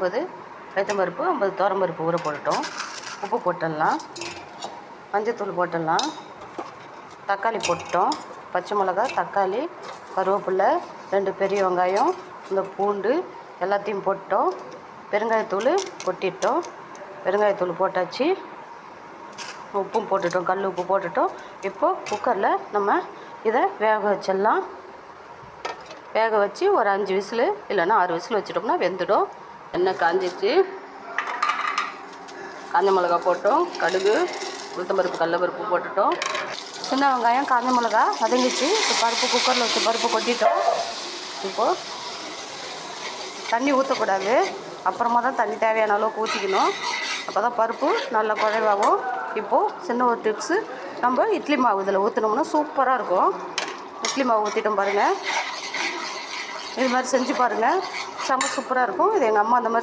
50 பருப்பு 50 துவரம்பருப்பு ஊற போட்டுட்டோம். உப்பு போட்டுடலாம், மஞ்சத்தூள் போட்டுடலாம், தக்காளி போட்டுட்டோம், பச்சை மிளகா, தக்காளி, கருவேப்பிலை, 2 பெரிய வெங்காயம், இந்த பூண்டு எல்லாத்தையும் போட்டோம். பெருங்காயத்தூள் கொட்டிட்டோம். பெருங்காயத்தூள் போட்டாச்சு. உப்பும் போட்டுட்டோம், கல் உப்பு போட்டுட்டோம். இப்போது குக்கரில் நம்ம இதை வேக வச்சிடலாம். வேக வச்சு ஒரு 5 விசில் இல்லைன்னா 6 விசில் வச்சிட்டோம்னா வெந்துடும். எண்ணெய் காஞ்சிச்சு, காஞ்ச மிளகா போட்டோம், கடுகு, உளுத்தம்பருப்பு, கடலப்பருப்பு போட்டுட்டோம். சின்ன வெங்காயம், காஞ்ச மிளகா வதங்கிச்சு. இப்போ பருப்பு குக்கரில் வச்சு பருப்பு கொட்டிட்டோம். இப்போது தண்ணி ஊற்றக்கூடாது, அப்புறமா தான் தண்ணி தேவையான அளவுக்கு ஊற்றிக்கணும். அப்போ தான் பருப்பு நல்லா குழைவாகும். இப்போது சின்ன ஒரு டிப்ஸு, நம்ம இட்லி மாவு இதில் ஊற்றினோம்னா சூப்பராக இருக்கும். இட்லி மாவு ஊற்றிட்டோம் பாருங்கள், இது மாதிரி செஞ்சு பாருங்கள், செம்ம சூப்பராக இருக்கும். இது எங்கள் அம்மா அந்த மாதிரி